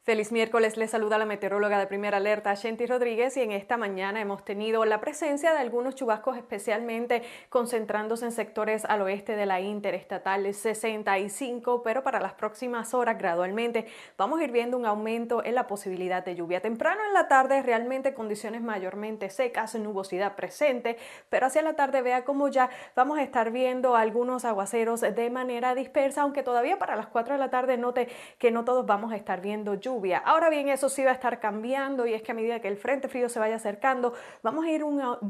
Feliz miércoles, les saluda la meteoróloga de Primera Alerta, Shenty Rodríguez, y en esta mañana hemos tenido la presencia de algunos chubascos, especialmente concentrándose en sectores al oeste de la Interestatal 65, pero para las próximas horas gradualmente vamos a ir viendo un aumento en la posibilidad de lluvia. Temprano en la tarde realmente condiciones mayormente secas, nubosidad presente, pero hacia la tarde vea como ya vamos a estar viendo algunos aguaceros de manera dispersa, aunque todavía para las 4 de la tarde note que no todos vamos a estar viendo lluvia. Ahora bien, eso sí va a estar cambiando, y es que a medida que el frente frío se vaya acercando, vamos a ir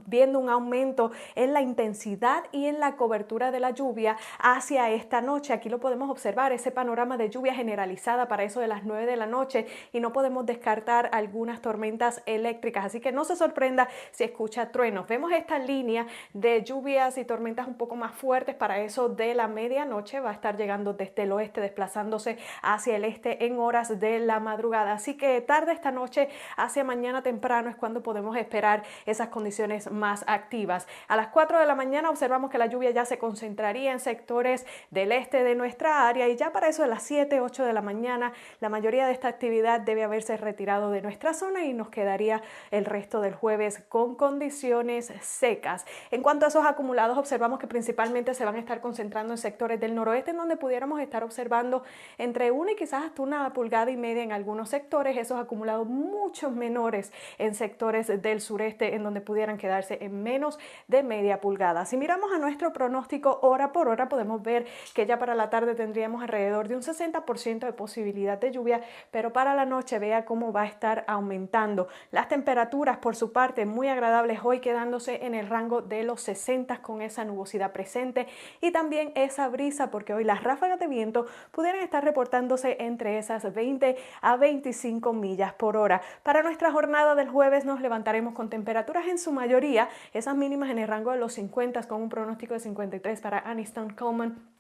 viendo un aumento en la intensidad y en la cobertura de la lluvia hacia esta noche. Aquí lo podemos observar, ese panorama de lluvia generalizada para eso de las 9 de la noche, y no podemos descartar algunas tormentas eléctricas, así que no se sorprenda si escucha truenos. Vemos esta línea de lluvias y tormentas un poco más fuertes para eso de la medianoche. Va a estar llegando desde el oeste, desplazándose hacia el este en horas de la madrugada, así que tarde esta noche hacia mañana temprano es cuando podemos esperar esas condiciones más activas. A las 4 de la mañana observamos que la lluvia ya se concentraría en sectores del este de nuestra área, y ya para eso de las 7, 8 de la mañana la mayoría de esta actividad debe haberse retirado de nuestra zona y nos quedaría el resto del jueves con condiciones secas. En cuanto a esos acumulados, observamos que principalmente se van a estar concentrando en sectores del noroeste, en donde pudiéramos estar observando entre 1 y quizás hasta 1,5 pulgadas en algunos sectores, esos acumulados mucho menores en sectores del sureste, en donde pudieran quedarse en menos de media pulgada. Si miramos a nuestro pronóstico hora por hora, podemos ver que ya para la tarde tendríamos alrededor de un 60% de posibilidad de lluvia, pero para la noche vea cómo va a estar aumentando. Las temperaturas, por su parte, muy agradables hoy, quedándose en el rango de los 60 con esa nubosidad presente y también esa brisa, porque hoy las ráfagas de viento pudieran estar reportándose entre esas 20 a 25 millas por hora. Para nuestra jornada del jueves nos levantaremos con temperaturas en su mayoría, esas mínimas en el rango de los 50, con un pronóstico de 53 para Anniston, Coleman,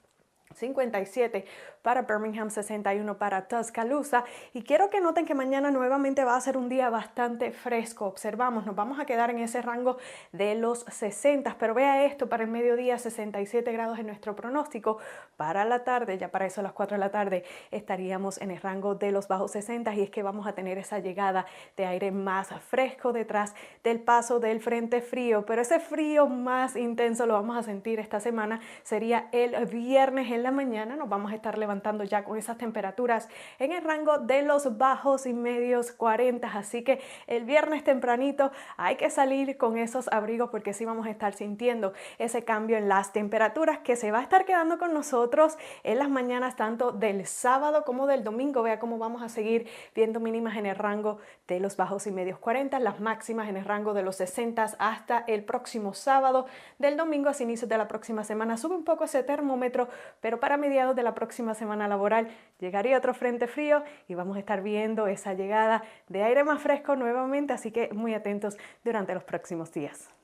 57 para Birmingham, 61 para Tuscaloosa, y quiero que noten que mañana nuevamente va a ser un día bastante fresco. Observamos, nos vamos a quedar en ese rango de los 60, pero vea esto, para el mediodía 67 grados en nuestro pronóstico. Para la tarde, ya para eso a las 4 de la tarde, estaríamos en el rango de los bajos 60, y es que vamos a tener esa llegada de aire más fresco detrás del paso del frente frío, pero ese frío más intenso lo vamos a sentir esta semana, sería el viernes en la mañana. Nos vamos a estar levantando ya con esas temperaturas en el rango de los bajos y medios 40, así que el viernes tempranito hay que salir con esos abrigos, porque sí vamos a estar sintiendo ese cambio en las temperaturas que se va a estar quedando con nosotros en las mañanas tanto del sábado como del domingo. Vea cómo vamos a seguir viendo mínimas en el rango de los bajos y medios 40, las máximas en el rango de los 60 hasta el próximo sábado. Del domingo a inicios de la próxima semana sube un poco ese termómetro, pero para mediados de la próxima semana laboral llegaría otro frente frío y vamos a estar viendo esa llegada de aire más fresco nuevamente, así que muy atentos durante los próximos días.